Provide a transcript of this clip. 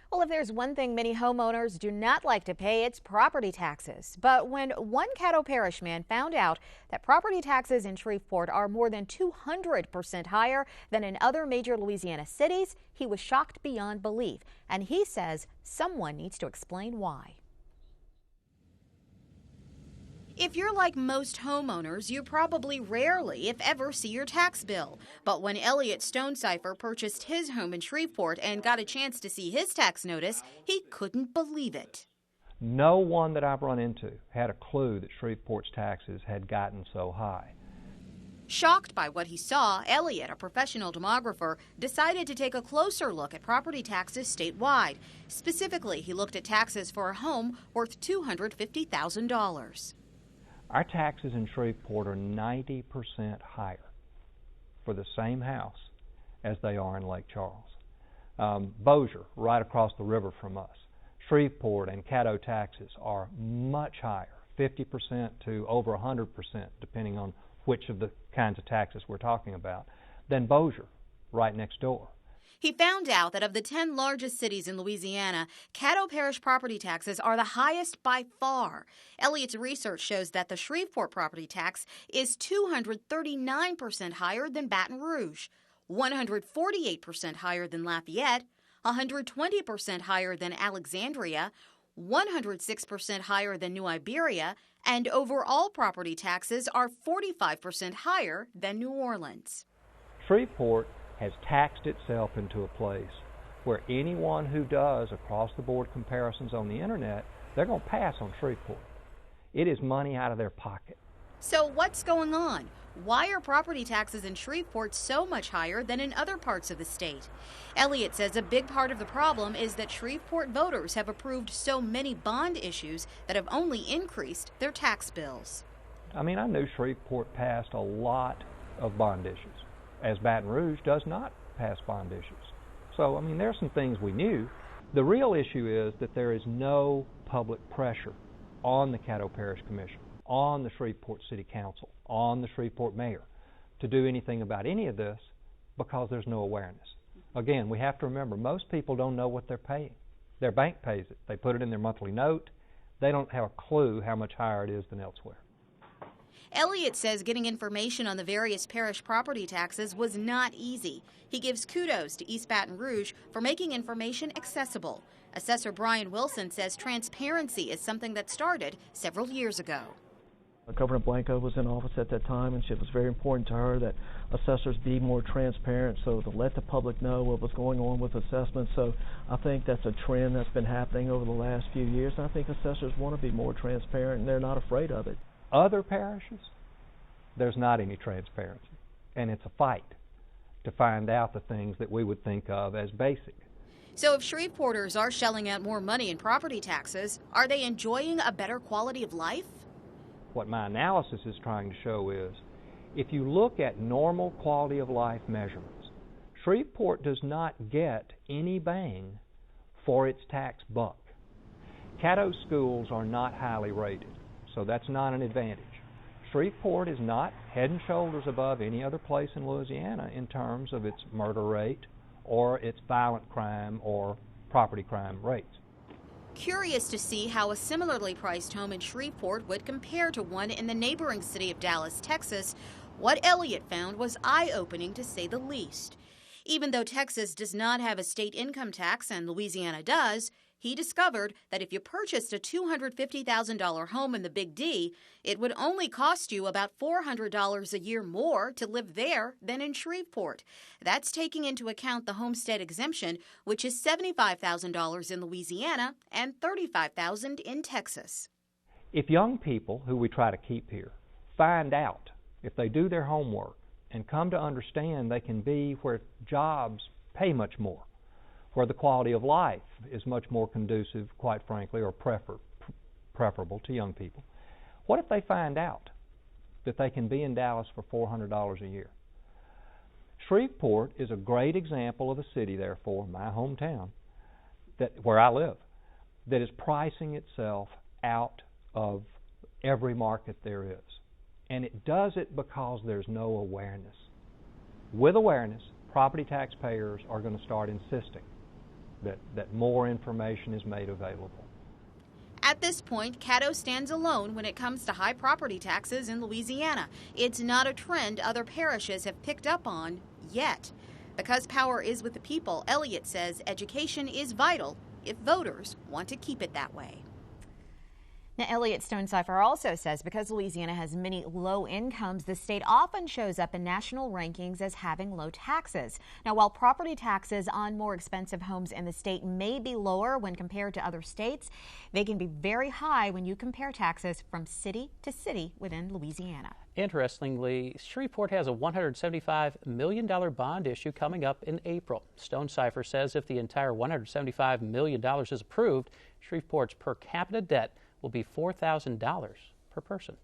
Well, if there's one thing many homeowners do not like to pay, it's property taxes. But when one Caddo Parish man found out that property taxes in Shreveport are more than 200% higher than in other major Louisiana cities, he was shocked beyond belief. And he says someone needs to explain why. If you're like most homeowners, you probably rarely, if ever, see your tax bill. But when Elliot Stonecipher purchased his home in Shreveport and got a chance to see his tax notice, he couldn't believe it. No one that I've run into had a clue that Shreveport's taxes had gotten so high. Shocked by what he saw, Elliot, a professional demographer, decided to take a closer look at property taxes statewide. Specifically, he looked at taxes for a home worth $250,000. Our taxes in Shreveport are 90% higher for the same house as they are in Lake Charles. Bossier, right across the river from us, Shreveport and Caddo taxes are much higher, 50% to over 100%, depending on which of the kinds of taxes we're talking about, than Bossier, right next door. He found out that of the 10 largest cities in Louisiana, Caddo Parish property taxes are the highest by far. Elliot's research shows that the Shreveport property tax is 239% higher than Baton Rouge, 148% higher than Lafayette, 120% higher than Alexandria, 106% higher than New Iberia, and overall property taxes are 45% higher than New Orleans. Shreveport has taxed itself into a place where anyone who does across-the-board comparisons on the internet, they're going to pass on Shreveport. It is money out of their pocket. So what's going on? Why are property taxes in Shreveport so much higher than in other parts of the state? Elliot says a big part of the problem is that Shreveport voters have approved so many bond issues that have only increased their tax bills. I mean, I knew Shreveport passed a lot of bond issues, as Baton Rouge does not pass bond issues. So, I mean, there are some things we knew. The real issue is that there is no public pressure on the Caddo Parish Commission, on the Shreveport City Council, on the Shreveport Mayor to do anything about any of this because there's no awareness. Again, we have to remember, most people don't know what they're paying. Their bank pays it. They put it in their monthly note. They don't have a clue how much higher it is than elsewhere. Elliot says getting information on the various parish property taxes was not easy. He gives kudos to East Baton Rouge for making information accessible. Assessor Brian Wilson says transparency is something that started several years ago. Governor Blanco was in office at that time, and it was very important to her that assessors be more transparent, so to let the public know what was going on with assessments. So I think that's a trend that's been happening over the last few years, and I think assessors want to be more transparent, and they're not afraid of it. Other parishes, there's not any transparency, and it's a fight to find out the things that we would think of as basic. So if Shreveporters are shelling out more money in property taxes, are they enjoying a better quality of life? What my analysis is trying to show is, if you look at normal quality of life measurements, Shreveport does not get any bang for its tax buck. Caddo schools are not highly rated, so that's not an advantage. Shreveport is not head and shoulders above any other place in Louisiana in terms of its murder rate or its violent crime or property crime rates. Curious to see how a similarly priced home in Shreveport would compare to one in the neighboring city of Dallas, Texas, what Elliot found was eye-opening to say the least. Even though Texas does not have a state income tax and Louisiana does, he discovered that if you purchased a $250,000 home in the Big D, it would only cost you about $400 a year more to live there than in Shreveport. That's taking into account the homestead exemption, which is $75,000 in Louisiana and $35,000 in Texas. If young people who we try to keep here find out, if they do their homework and come to understand they can be where jobs pay much more, where the quality of life is much more conducive, quite frankly, or preferable to young people. What if they find out that they can be in Dallas for $400 a year? Shreveport is a great example of a city, therefore, my hometown, where I live, that is pricing itself out of every market there is. And it does it because there's no awareness. With awareness, property taxpayers are going to start insisting that more information is made available. At this point, Caddo stands alone when it comes to high property taxes in Louisiana. It's not a trend other parishes have picked up on yet. Because power is with the people, Elliott says education is vital if voters want to keep it that way. Now, Elliott Stonecipher also says because Louisiana has many low incomes, the state often shows up in national rankings as having low taxes. Now, while property taxes on more expensive homes in the state may be lower when compared to other states, they can be very high when you compare taxes from city to city within Louisiana. Interestingly, Shreveport has a $175 million bond issue coming up in April. Stonecipher says if the entire $175 million is approved, Shreveport's per capita debt will be $4,000 per person.